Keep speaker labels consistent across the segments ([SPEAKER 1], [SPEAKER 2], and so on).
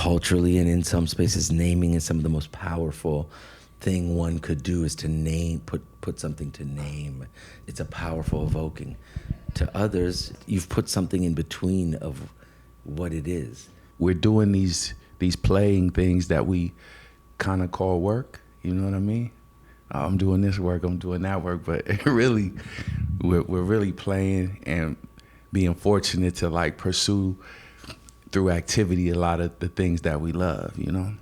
[SPEAKER 1] culturally and in some spaces, naming is some of the most powerful thing one could do is to name, put something to name. It's a powerful evoking. To others, you've put something in between of what it is.
[SPEAKER 2] We're doing these playing things that we kind of call work, you know what I mean? I'm doing this work, I'm doing that work, but really, we're really playing and being fortunate to like pursue through activity a lot of the things that we love, you know?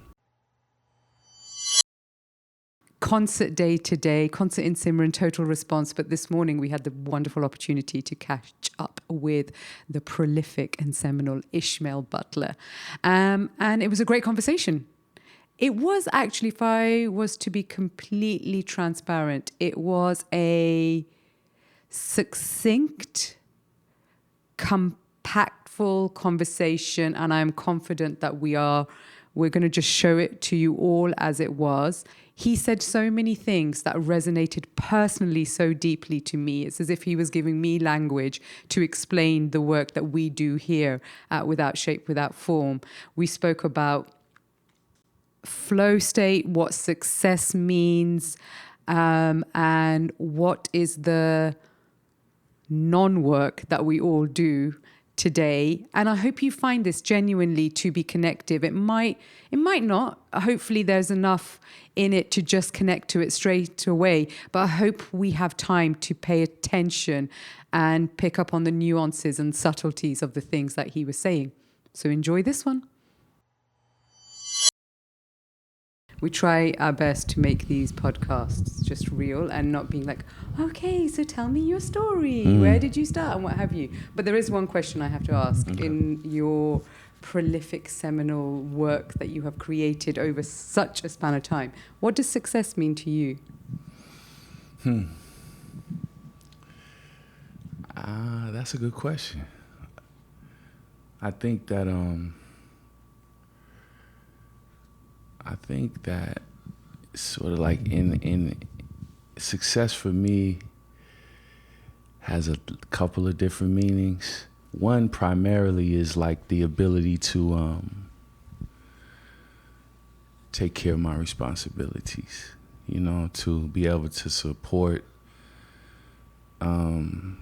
[SPEAKER 3] Concert day today, concert in Simran, total response. But this morning we had the wonderful opportunity to catch up with the prolific and seminal Ishmael Butler. And it was a great conversation. It was actually, if I was to be completely transparent, it was a succinct, compactful conversation. And I'm confident that we're going to just show it to you all as it was. He said so many things that resonated personally so deeply to me. It's as if he was giving me language to explain the work that we do here at Without Shape, Without Form. We spoke about flow state, what success means, and what is the non-work that we all do today. And I hope you find this genuinely to be connective. It might not. Hopefully there's enough in it to just connect to it straight away. But I hope we have time to pay attention and pick up on the nuances and subtleties of the things that he was saying. So enjoy this one. We try our best to make these podcasts just real and not being like, okay, so tell me your story. Where did you start and what have you? But there is one question I have to ask. In your prolific seminal work that you have created over such a span of time, what does success mean to you?
[SPEAKER 2] That's a good question. I think that sort of like in success for me has a couple of different meanings. One primarily is like the ability to take care of my responsibilities, you know, to be able to support the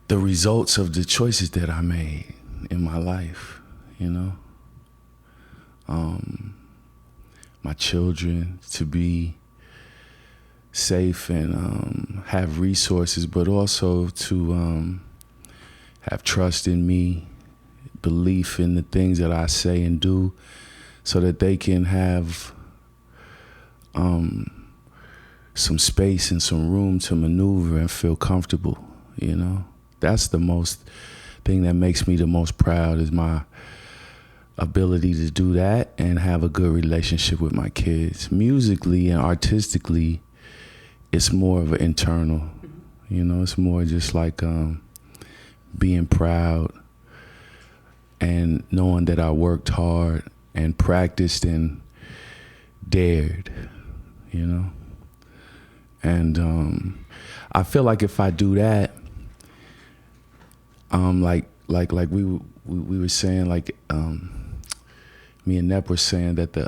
[SPEAKER 2] results of the choices that I made in my life, you know. My children to be safe and have resources, but also to have trust in me, belief in the things that I say and do, so that they can have some space and some room to maneuver and feel comfortable, you know. That's the most thing that makes me the most proud, is my ability to do that and have a good relationship with my kids. Musically and artistically, it's more of an internal, you know, it's more just like being proud and knowing that I worked hard and practiced and dared, you know. And I feel like if I do that, like we were saying, like me and Nep were saying that the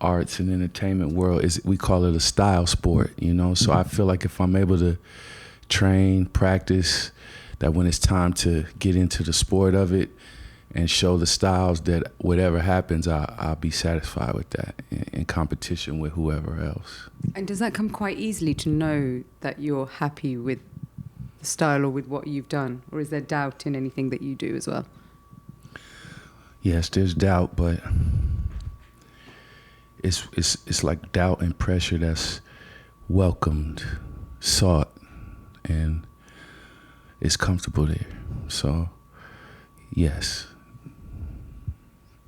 [SPEAKER 2] arts and entertainment world we call it a style sport, you know. So I feel like if I'm able to train, practice, that when it's time to get into the sport of it and show the styles, that whatever happens, I'll be satisfied with that in competition with whoever else.
[SPEAKER 3] And does that come quite easily to know that you're happy with the style or with what you've done? Or is there doubt in anything that you do as well?
[SPEAKER 2] Yes, there's doubt, but it's like doubt and pressure that's welcomed, sought, and it's comfortable there. So, yes.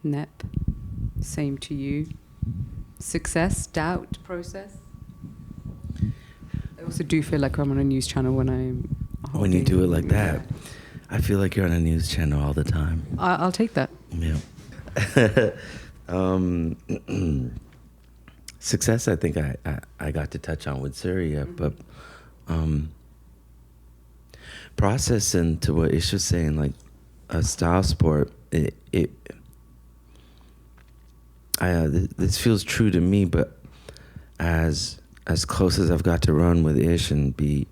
[SPEAKER 3] Nep, same to you. Success, doubt, process? I also do feel like I'm on a news channel when
[SPEAKER 1] you do it like that. I feel like you're on a news channel all the time.
[SPEAKER 3] I'll take that.
[SPEAKER 1] Yeah. Success, I think I got to touch on with Surya, but process, and to what Ish was saying, like a style sport, this feels true to me, but as close as I've got to run with Ish and be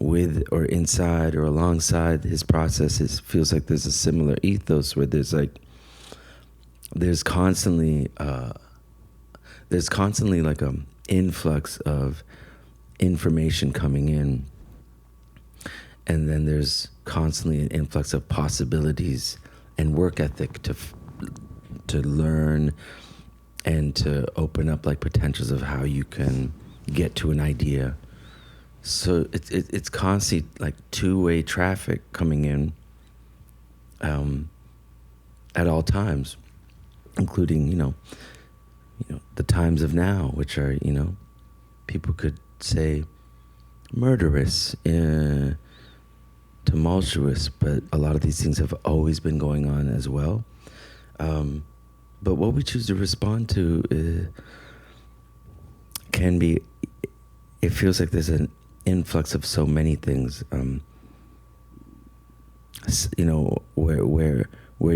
[SPEAKER 1] with or inside or alongside his process, it feels like there's a similar ethos where there's constantly like a influx of information coming in, and then there's constantly an influx of possibilities and work ethic to learn and to open up like potentials of how you can get to an idea. So it's constantly like two-way traffic coming in at all times, including you know the times of now, which are people could say murderous, tumultuous, but a lot of these things have always been going on as well. But what we choose to respond to can be, it feels like there's an influx of so many things, where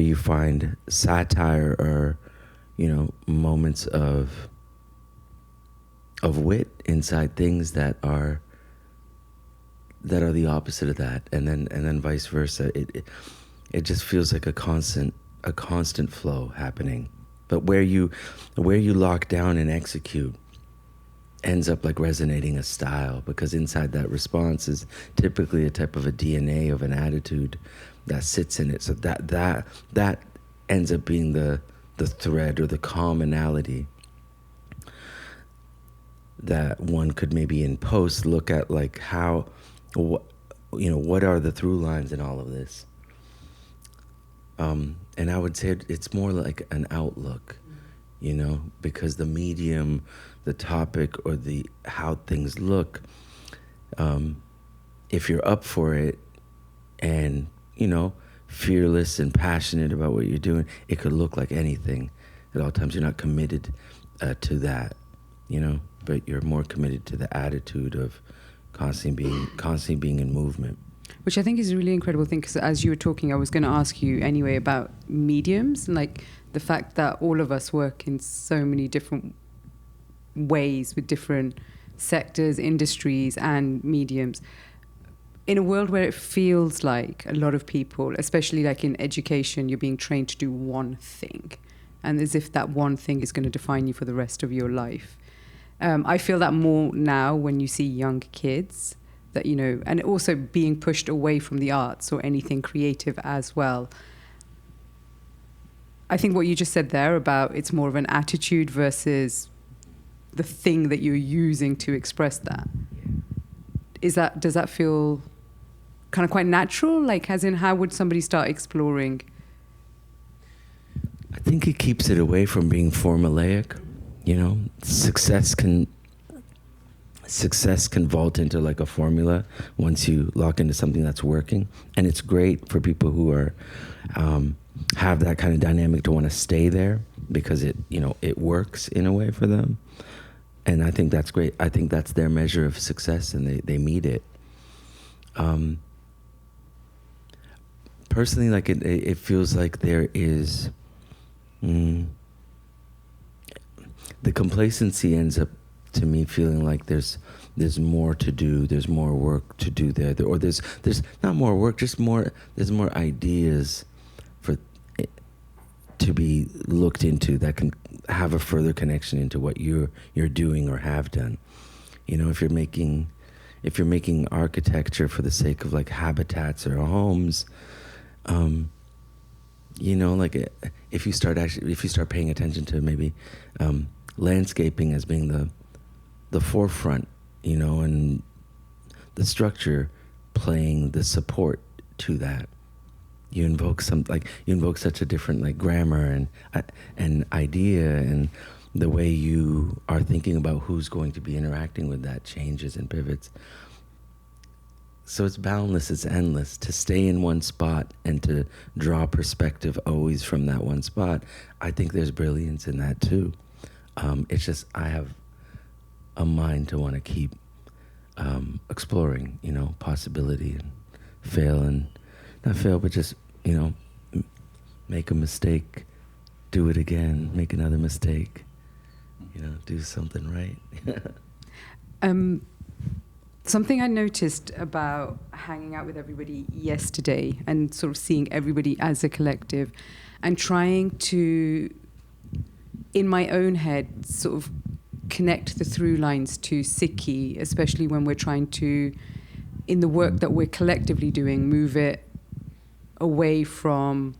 [SPEAKER 1] you find satire or, moments of wit inside things that are the opposite of that, and then vice versa. It just feels like a constant flow happening. But where you lock down and execute ends up like resonating a style, because inside that response is typically a type of a DNA of an attitude that sits in it. So that ends up being the thread or the commonality that one could maybe in post look at, like what are the through lines in all of this. And I would say it's more like an outlook, because the medium, the topic, or how things look, if you're up for it and, fearless and passionate about what you're doing, it could look like anything. At all times, you're not committed to that, but you're more committed to the attitude of constantly being in movement.
[SPEAKER 3] Which I think is a really incredible thing, because as you were talking, I was going to ask you anyway about mediums, and like the fact that all of us work in so many different ways with different sectors, industries, and mediums. In a world where it feels like a lot of people, especially like in education, you're being trained to do one thing, and as if that one thing is going to define you for the rest of your life. I feel that more now when you see young kids that, and also being pushed away from the arts or anything creative as well. I think what you just said there about it's more of an attitude versus the thing that you're using to express that. Does that feel kind of quite natural? Like, as in, how would somebody start exploring?
[SPEAKER 1] I think it keeps it away from being formulaic. Success can vault into like a formula once you lock into something that's working, and it's great for people who are have that kind of dynamic to want to stay there because it works in a way for them, and I think that's great. I think that's their measure of success, and they meet it. Personally, like it feels like there is the complacency ends up, to me, feeling like there's more to do, there's more work to do there, or there's not more work, just there's more ideas to be looked into that can have a further connection into what you're doing or have done. If you're making architecture for the sake of like habitats or homes, like if you start paying attention to maybe landscaping as being the forefront, and the structure playing the support to that, you invoke such a different like grammar and idea, and the way you are thinking about who's going to be interacting with that changes and pivots. So it's boundless, it's endless. To stay in one spot and to draw perspective always from that one spot, I think there's brilliance in that too. It's just I have a mind to want to keep exploring, possibility and not fail, but just, make a mistake, do it again, make another mistake, do something right.
[SPEAKER 3] Something I noticed about hanging out with everybody yesterday and sort of seeing everybody as a collective and trying to, in my own head, sort of connect the through lines to Sikhi, especially when we're trying to, in the work that we're collectively doing, move it away from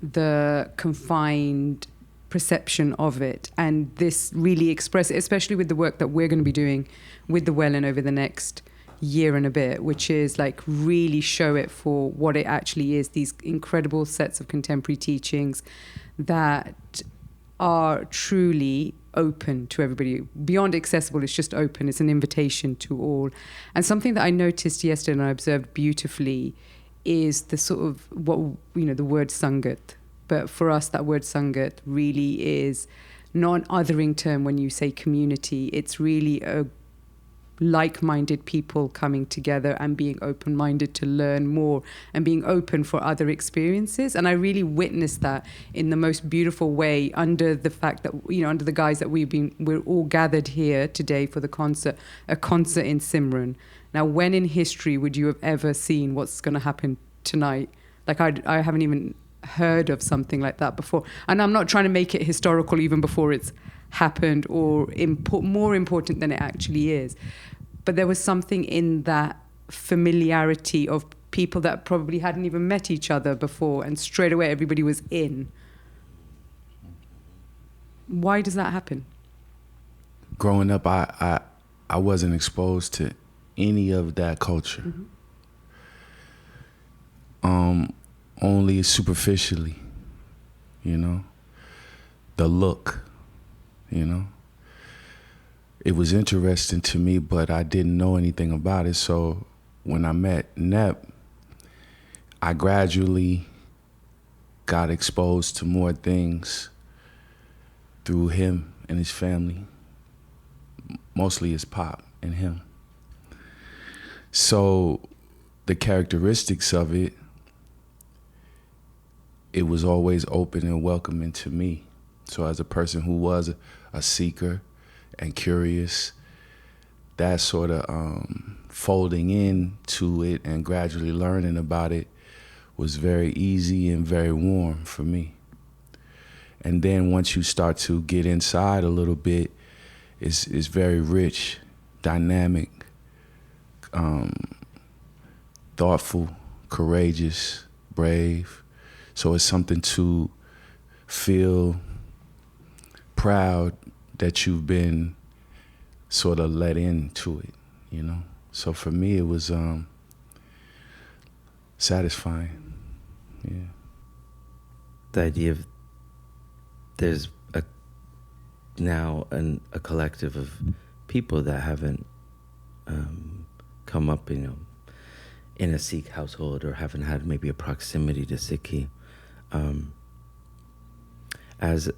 [SPEAKER 3] the confined perception of it, and this really express it, especially with the work that we're going to be doing with the Welland over the next year and a bit, which is like really show it for what it actually is, these incredible sets of contemporary teachings that are truly open to everybody. Beyond accessible, it's just open. It's an invitation to all. And something that I noticed yesterday and I observed beautifully is the sort of the word sangat. But for us, that word sangat really is not an othering term when you say community. It's really a like-minded people coming together and being open-minded to learn more and being open for other experiences. And I really witnessed that in the most beautiful way under the fact that, under the guise that we're all gathered here today for the concert, a concert in Simran. Now, when in history would you have ever seen what's going to happen tonight? Like, I haven't even heard of something like that before. And I'm not trying to make it historical even before it's happened or more important than it actually is. But there was something in that familiarity of people that probably hadn't even met each other before, and straight away everybody was in. Why does that happen?
[SPEAKER 2] Growing up, I wasn't exposed to any of that culture. Only superficially, the look, It was interesting to me, but I didn't know anything about it. So when I met Nep, I gradually got exposed to more things through him and his family, mostly his pop and him. So the characteristics of it was always open and welcoming to me. So as a person who was a seeker and curious, that sort of folding into it and gradually learning about it was very easy and very warm for me. And then once you start to get inside a little bit, it's very rich, dynamic, thoughtful, courageous, brave. So it's something to feel proud that you've been sort of let into it, So for me, it was satisfying, yeah.
[SPEAKER 1] The idea of there's now a collective of people that haven't come up, in a Sikh household or haven't had maybe a proximity to Sikhi. As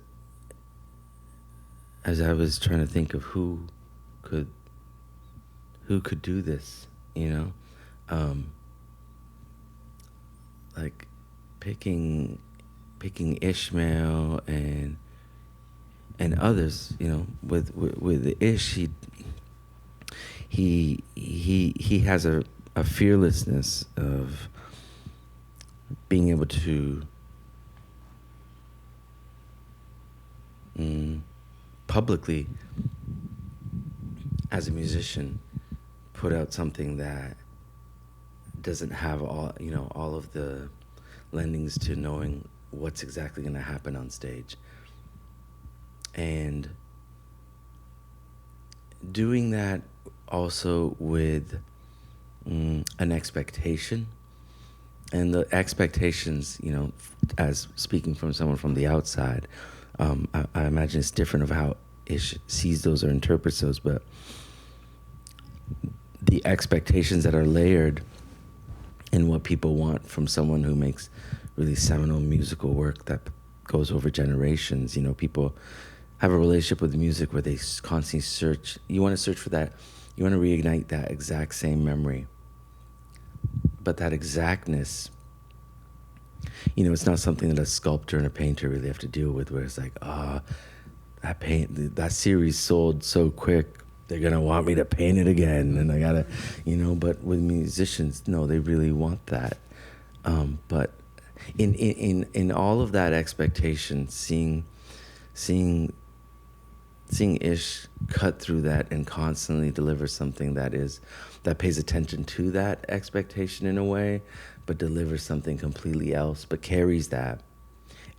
[SPEAKER 1] I was trying to think of who could do this, like picking Ishmael and others, with Ish, he has a fearlessness of being able to publicly, as a musician, put out something that doesn't have all of the lendings to knowing what's exactly going to happen on stage. And doing that also with an expectation. And the expectations, as speaking from someone from the outside, I imagine it's different of how Ish sees those or interprets those, but the expectations that are layered in what people want from someone who makes really seminal musical work that goes over generations. People have a relationship with music where they constantly search. You want to search for that. You want to reignite that exact same memory. But that exactness It's not something that a sculptor and a painter really have to deal with, where it's like, that series sold so quick, they're gonna want me to paint it again, and I gotta, But with musicians, no, they really want that. But in all of that expectation, seeing Ish cut through that and constantly deliver something that pays attention to that expectation in a way, but delivers something completely else, but carries that.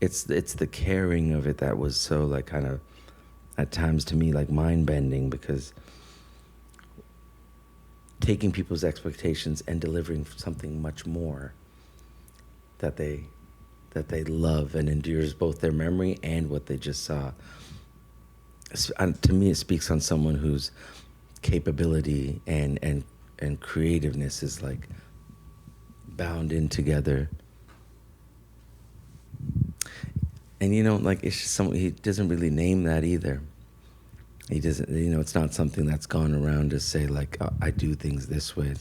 [SPEAKER 1] It's the carrying of it that was so, like, kind of at times to me, like, mind-bending, because taking people's expectations and delivering something much more that they love and endures both their memory and what they just saw. And to me, it speaks on someone whose capability and creativeness is, like, bound in together. And like, it's just he doesn't really name that either. He doesn't, it's not something that's gone around to say, like, I do things this way.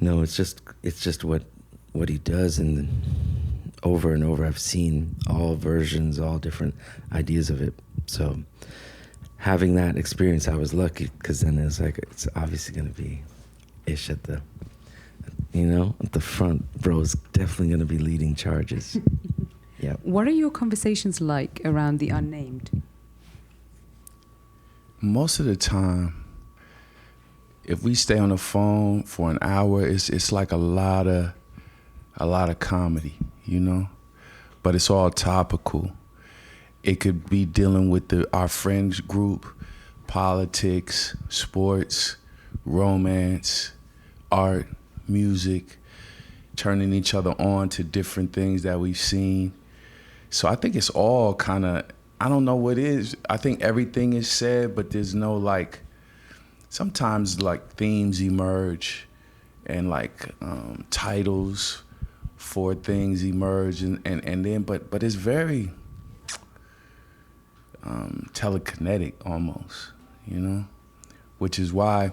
[SPEAKER 1] No, it's just what he does, and over and over I've seen all versions, all different ideas of it. So having that experience, I was lucky, because then it's like, it's obviously going to be Ish at the front. Bro's definitely going to be leading charges. Yeah.
[SPEAKER 3] What are your conversations like around the unnamed?
[SPEAKER 2] Most of the time, if we stay on the phone for an hour, it's like a lot of comedy, but it's all topical. It could be dealing with our friends group, politics, sports, romance, art, music, turning each other on to different things that we've seen. So I think it's all kind of, I don't know what it is. I think everything is said, but there's no, like, sometimes, like, themes emerge and, like, titles for things emerge, and then, but it's very telekinetic almost, which is why,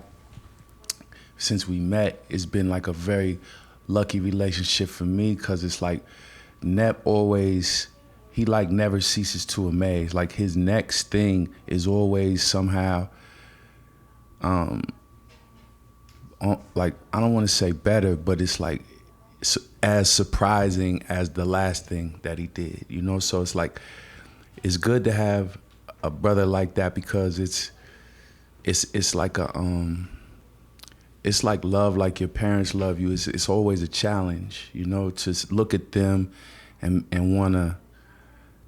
[SPEAKER 2] since we met, it's been like a very lucky relationship for me, because it's like Nep always, he, like, never ceases to amaze. Like, his next thing is always somehow, like, I don't want to say better, but it's like as surprising as the last thing that he did, So it's like, it's good to have a brother like that, because it's like it's like love, like your parents love you. It's always a challenge, to look at them and want to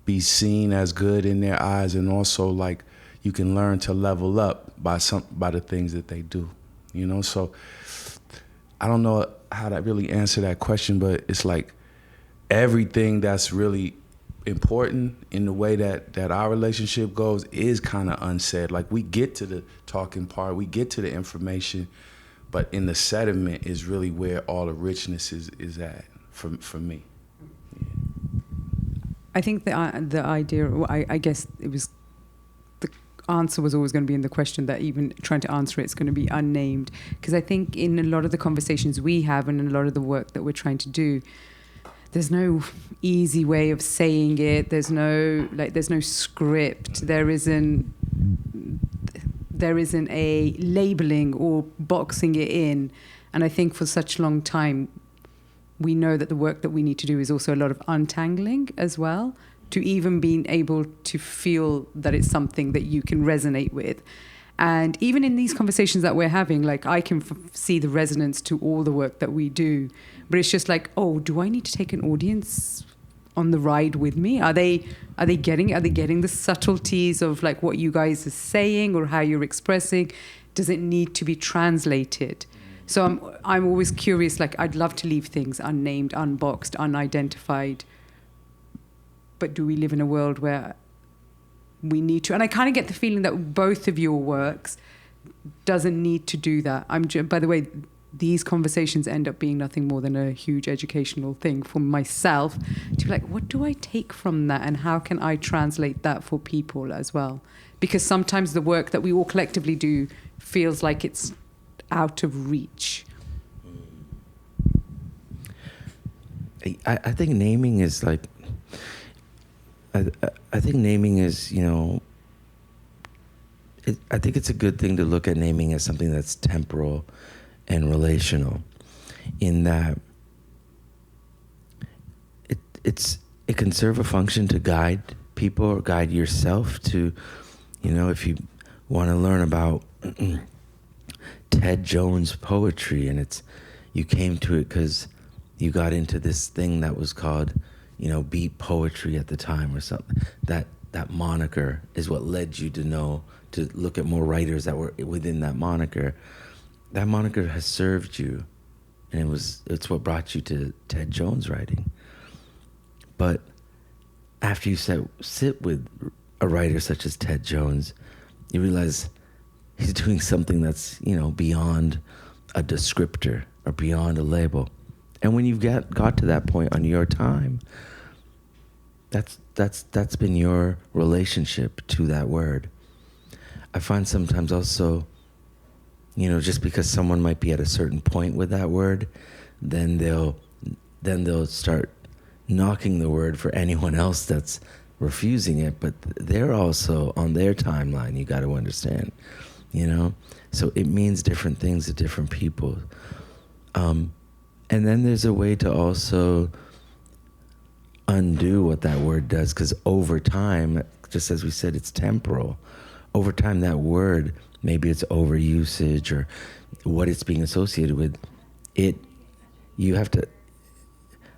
[SPEAKER 2] be seen as good in their eyes, and also, like, you can learn to level up by the things that they do, So I don't know how to really answer that question, but it's like everything that's really important in the way that our relationship goes is kind of unsaid. Like, we get to the talking part, we get to the information, but in the sediment is really where all the richness is at for me. Yeah.
[SPEAKER 3] I think the idea, I guess it was, the answer was always going to be in the question, that even trying to answer it's going to be unnamed. Because I think in a lot of the conversations we have and in a lot of the work that we're trying to do, there's no easy way of saying it. There's no script. There isn't a labeling or boxing it in. And I think for such a long time, we know that the work that we need to do is also a lot of untangling as well, to even being able to feel that it's something that you can resonate with. And even in these conversations that we're having, like, I can see the resonance to all the work that we do, but it's just like, oh, do I need to take an audience on the ride with me? Are they getting it? Are they getting the subtleties of, like, what you guys are saying or how you're expressing? Does it need to be translated? So I'm always curious, like, I'd love to leave things unnamed, unboxed, unidentified. But do we live in a world where we need to? And I kind of get the feeling that both of your works doesn't need to do that. By the way, these conversations end up being nothing more than a huge educational thing for myself, to be like, what do I take from that, and how can I translate that for people as well? Because sometimes the work that we all collectively do feels like it's out of reach.
[SPEAKER 1] I think naming is like, I think naming is, I think it's a good thing to look at naming as something that's temporal and relational, in that it can serve a function to guide people or guide yourself to, if you want to learn about Ted Jones' poetry, and you came to it because you got into this thing that was called, beat poetry at the time or something. That moniker is what led you to look at more writers that were within that moniker. That moniker has served you, and it's what brought you to Ted Jones writing. But after you sit with a writer such as Ted Jones, you realize he's doing something that's, beyond a descriptor or beyond a label. And when you've got to that point on your time, that's been your relationship to that word. I find sometimes also, just because someone might be at a certain point with that word, then they'll start knocking the word for anyone else that's refusing it, but they're also on their timeline, you got to understand, So it means different things to different people. And then there's a way to also undo what that word does, because over time, just as we said, it's temporal. Over time, that word, maybe it's overusage or what it's being associated with, you have to,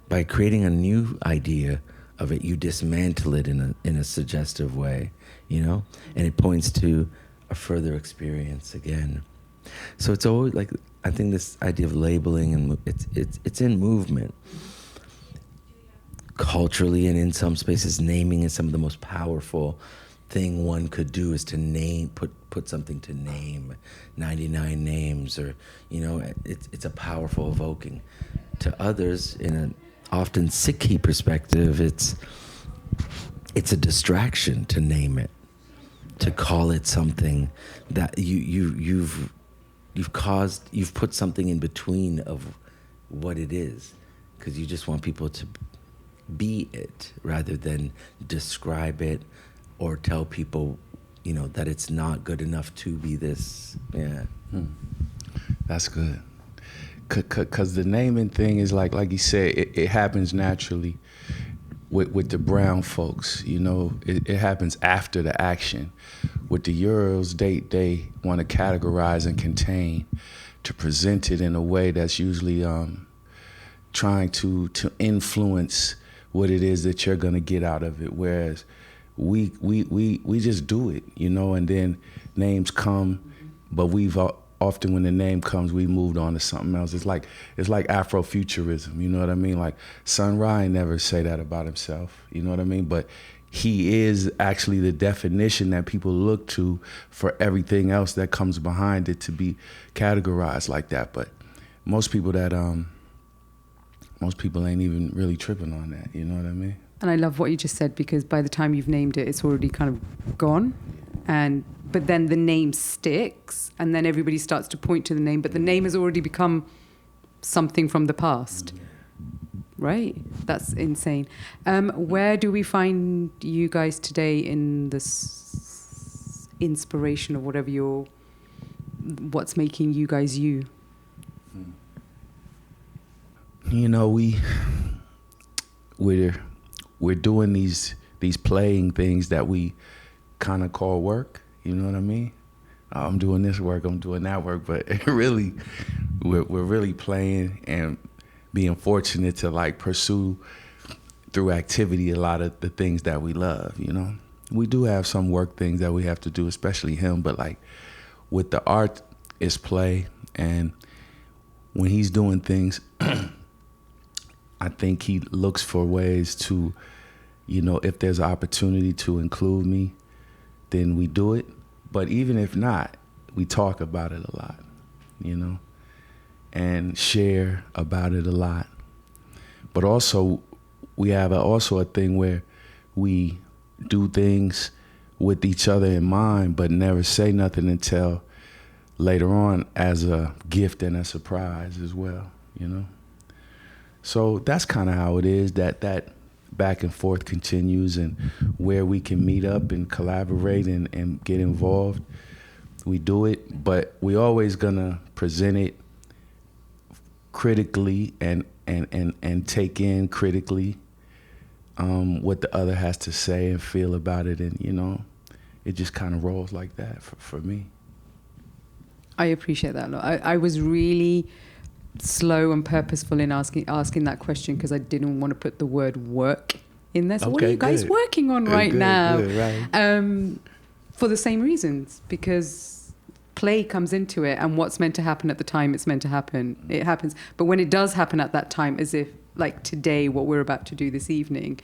[SPEAKER 1] by creating a new idea of it, you dismantle it in a suggestive way, and it points to a further experience again. So it's always like, I think this idea of labeling, and it's in movement. Culturally and in some spaces, naming is some of the most powerful thing one could do, is to name, put something to name, 99 names, or, it's a powerful evoking. To others, in an often Sikhi perspective, it's a distraction to name it, to call it something that you've put something in between of what it is, because you just want people to be it rather than describe it or tell people, that it's not good enough to be this. Yeah.
[SPEAKER 2] That's good. Because the naming thing is like you said, it happens naturally with the brown folks. It happens after the action. With the Euros, they want to categorize and contain, to present it in a way that's usually trying to influence what it is that you're gonna get out of it. Whereas we just do it, and then names come, but we've often, when the name comes, we moved on to something else. It's like Afrofuturism, you know what I mean? Like Sun Ra never say that about himself, you know what I mean? But he is actually the definition that people look to for everything else that comes behind it to be categorized like that. But most people ain't even really tripping on that, you know what I mean?
[SPEAKER 3] And I love what you just said, because by the time you've named it, it's already kind of gone. But then the name sticks, and then everybody starts to point to the name, but the name has already become something from the past. Right? That's insane. Where do we find you guys today in this inspiration of what's making you guys you?
[SPEAKER 2] We're doing these playing things that we kind of call work, you know what I mean? I'm doing this work, I'm doing that work, but really, we're really playing and being fortunate to pursue through activity a lot of the things that we love, We do have some work things that we have to do, especially him, but with the art, it's play, and when he's doing things, I think he looks for ways to, if there's an opportunity to include me, then we do it. But even if not, we talk about it a lot, and share about it a lot. But also, we have also a thing where we do things with each other in mind, but never say nothing until later on as a gift and a surprise as well, So that's kind of how it is, that back and forth continues, and where we can meet up and collaborate and get involved, we do it. But we always gonna present it critically and take in critically what the other has to say and feel about it. And, you know, it just kind of rolls like that for me.
[SPEAKER 3] I appreciate that a lot. I was really slow and purposeful in asking that question because I didn't want to put the word work in there. So what are you guys working on right now?
[SPEAKER 2] Good, right.
[SPEAKER 3] For the same reasons, because play comes into it, and what's meant to happen at the time it's meant to happen, it happens. But when it does happen at that time, as if like today, what we're about to do this evening,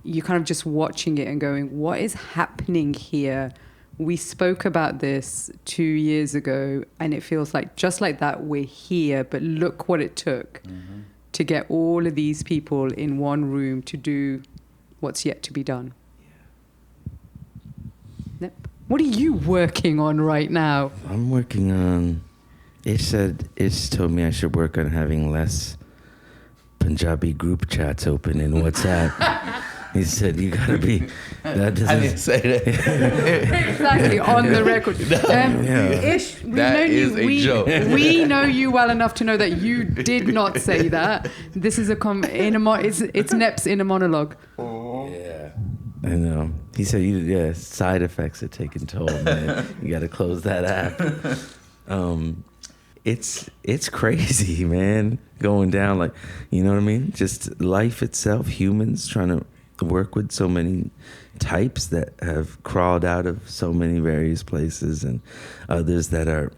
[SPEAKER 3] you're kind of just watching it and going, what is happening here? We spoke about this 2 years ago, and it feels like just like that, we're here. But look what it took to get all of these people in one room to do what's yet to be done. Nep, what are you working on right now?
[SPEAKER 1] I'm working on... Ish told me I should work on having less Punjabi group chats open in WhatsApp. He said, you gotta be... That doesn't...
[SPEAKER 2] I didn't say that.
[SPEAKER 3] Exactly, on the record. Ish, we know you well enough to know that you did not say that. This is it's Nep's inner monologue.
[SPEAKER 1] Yeah, I know. He said, side effects are taking toll, man. You gotta close that app. It's crazy, man, going down, like, you know what I mean? Just life itself, humans trying to work with so many types that have crawled out of so many various places, and others that are...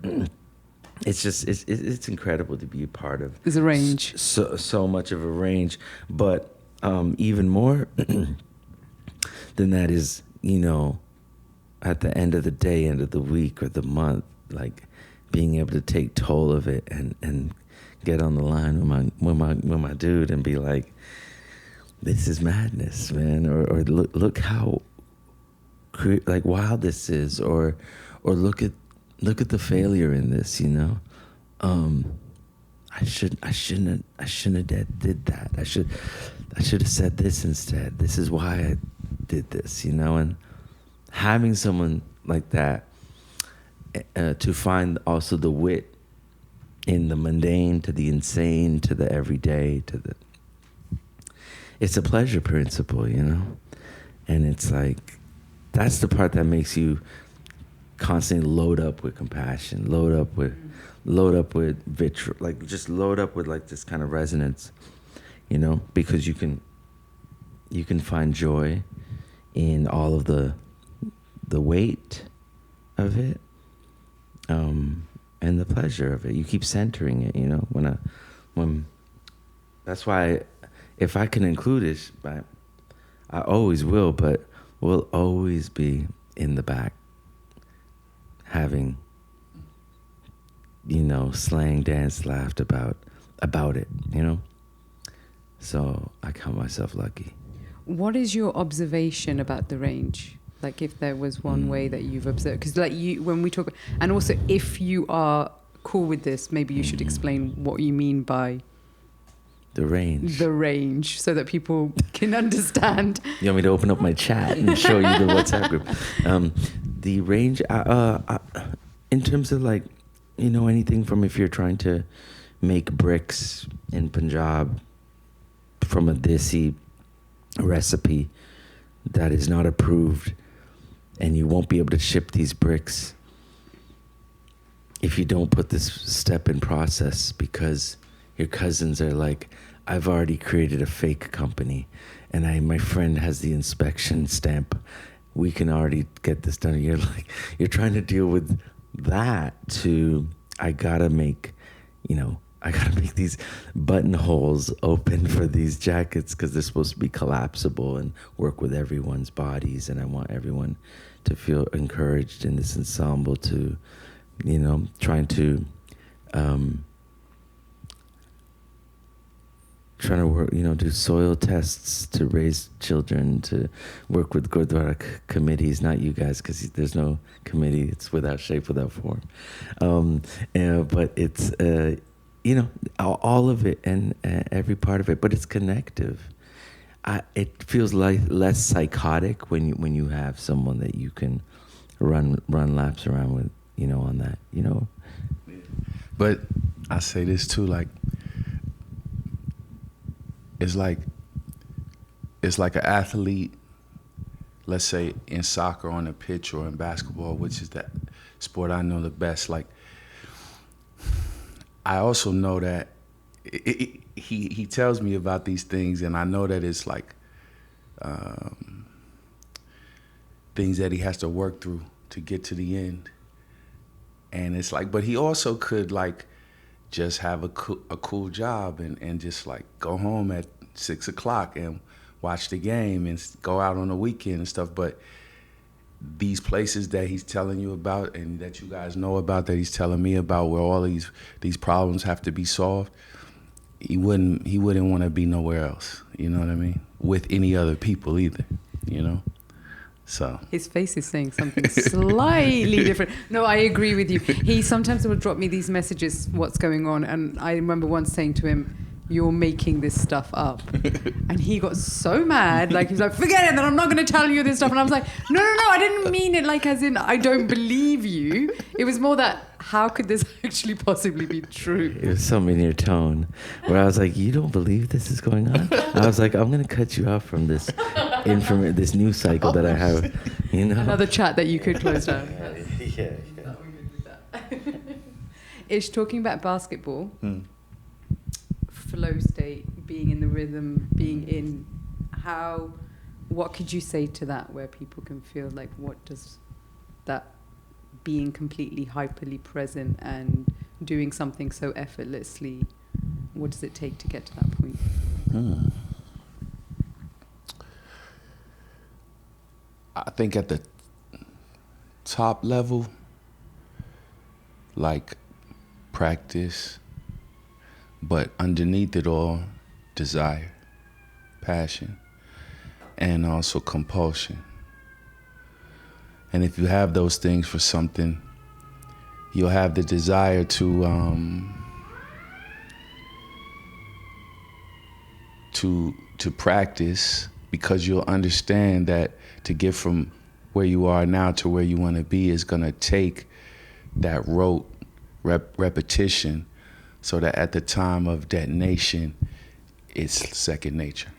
[SPEAKER 1] It's incredible to be a part of.
[SPEAKER 3] There's a range.
[SPEAKER 1] So much of a range. But even more than that is, you know, at the end of the day, end of the week or the month, like being able to take toll of it and get on the line with my dude and be like, this is madness, man, or look how like wild this is, or look at the failure in this, you know. I shouldn't have did that. I should have said this instead. This is why I did this, you know. And having someone like that to find also the wit in the mundane, to the insane, to the everyday, it's a pleasure principle, you know. And it's like, that's the part that makes you constantly load up with compassion, load up with vitriol, like just load up with like this kind of resonance, you know, because you can find joy in all of the weight of it, and the pleasure of it. You keep centering it, you know. When that's why, if I can include it, I always will, but we'll always be in the back, having, you know, slang, dance, laughed about it, you know. So I count myself lucky.
[SPEAKER 3] What is your observation about the range? Like, if there was one way that you've observed, because like when we talk, and also if you are cool with this, maybe you should explain what you mean by
[SPEAKER 1] the range, so that people can understand. You want me to open up my chat and show you the WhatsApp group? The range, in terms of like, you know, anything from if you're trying to make bricks in Punjab from a desi recipe that is not approved, and you won't be able to ship these bricks if you don't put this step in process, because your cousins are like, I've already created a fake company and my friend has the inspection stamp. We can already get this done. You're like, you're trying to deal with that I gotta make these buttonholes open for these jackets because they're supposed to be collapsible and work with everyone's bodies. And I want everyone to feel encouraged in this ensemble to, you know, trying to work, you know, do soil tests to raise children, to work with Gurdwara committees, not you guys, because there's no committee. It's without shape, without form. But it's, all of it and every part of it, but it's connective. It feels like less psychotic when you have someone that you can run laps around with, on that,
[SPEAKER 2] But I say this too, like it's like an athlete, let's say in soccer on the pitch or in basketball, which is that sport I know the best. Like, I also know that he tells me about these things, and I know that it's like things that he has to work through to get to the end. And it's like, but he also could like just have a cool job and just like go home at 6 o'clock and watch the game and go out on the weekend and stuff. But these places that he's telling you about and that you guys know about, that he's telling me about, where all these problems have to be solved, he wouldn't want to be nowhere else. You know what I mean? With any other people either. So
[SPEAKER 3] his face is saying something slightly different. No, I agree with you. He sometimes will drop me these messages, what's going on, and I remember once saying to him, "You're making this stuff up." And he got so mad, like he was like, "Forget it, then I'm not going to tell you this stuff." And I was like, no, I didn't mean it like as in I don't believe you. It was more that, how could this actually possibly be true?
[SPEAKER 1] It was something in your tone where I was like, "You don't believe this is going on?" I was like, "I'm going to cut you off from this this news cycle that I have."
[SPEAKER 3] Another chat that you could close down.
[SPEAKER 1] Yeah.
[SPEAKER 3] Ish, talking about basketball, flow state, being in the rhythm, being in, what could you say to that, where people can feel like, what does that being completely hyperly present and doing something so effortlessly, what does it take to get to that point?
[SPEAKER 2] I think at the top level, like practice, but underneath it all, desire, passion, and also compulsion. And if you have those things for something, you'll have the desire to practice, because you'll understand that to get from where you are now to where you want to be is going to take that rote repetition, so that at the time of detonation, it's second nature.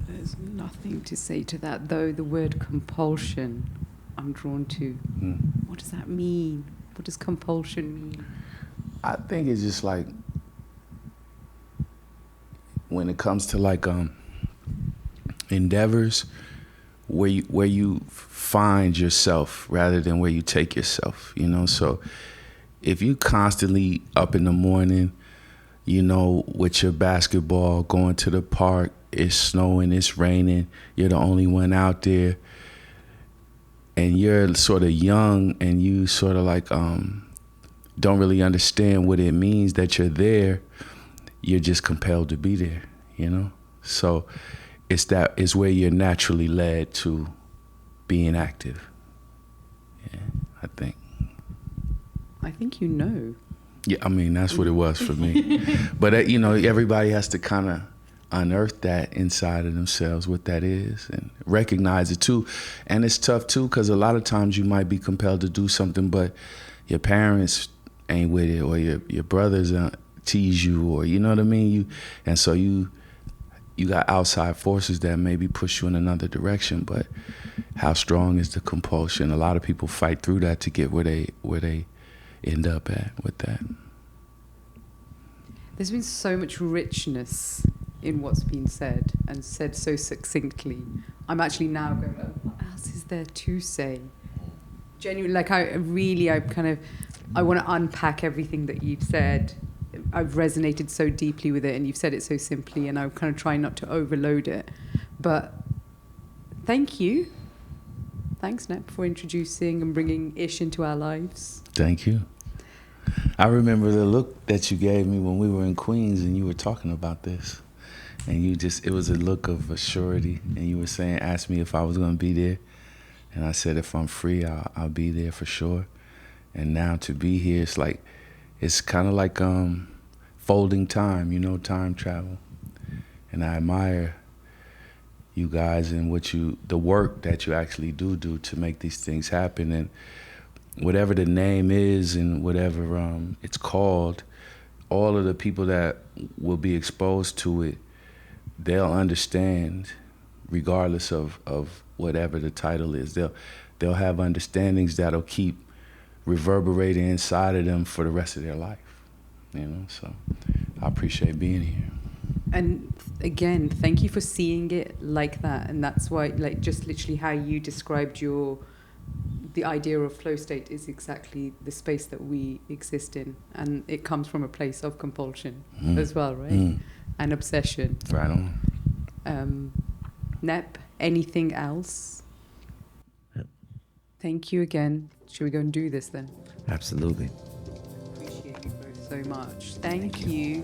[SPEAKER 3] There's nothing to say to that, though. The word compulsion, I'm drawn to. What does that mean? What does compulsion mean?
[SPEAKER 2] I think it's just like, when it comes to like endeavors, where you find yourself rather than where you take yourself, So if you constantly up in the morning, with your basketball, going to the park, it's snowing, it's raining, you're the only one out there, and you're sort of young and you sort of like don't really understand what it means that you're there, you're just compelled to be there, So it's where you're naturally led to being active. Yeah, I think. Yeah, I mean, that's what it was for me. But, everybody has to kind of unearth that inside of themselves, what that is, and recognize it too. And it's tough too, because a lot of times you might be compelled to do something, but your parents ain't with it, or your brothers tease you, or you know what I mean? And so you got outside forces that maybe push you in another direction, but how strong is the compulsion? A lot of people fight through that to get where they end up at with that.
[SPEAKER 3] There's been so much richness in what's been said, and said so succinctly. I'm actually now going, oh, what else is there to say? Genuinely, like I want to unpack everything that you've said. I've resonated so deeply with it, and you've said it so simply, and I'm kind of trying not to overload it. But thank you. Thanks, Nep, for introducing and bringing Ish into our lives.
[SPEAKER 2] Thank you. I remember the look that you gave me when we were in Queens and you were talking about this. And it was a look of assurity. And you were saying, ask me if I was going to be there. And I said, if I'm free, I'll be there for sure. And now to be here, it's like, it's kind of like folding time, you know, time travel. And I admire you guys and the work that you actually do to make these things happen. And whatever the name is and whatever it's called, all of the people that will be exposed to it, they'll understand, regardless of whatever the title is. They'll have understandings that'll keep reverberating inside of them for the rest of their life. You know, so I appreciate being here.
[SPEAKER 3] And again, thank you for seeing it like that. And that's why, like, just literally how you described the idea of flow state is exactly the space that we exist in. And it comes from a place of compulsion as well, right? And obsession.
[SPEAKER 2] Right on.
[SPEAKER 3] Nep, anything else?
[SPEAKER 1] Yep.
[SPEAKER 3] Thank you again. Should we go and do this then?
[SPEAKER 1] Absolutely.
[SPEAKER 3] Appreciate you both so much. Thank you.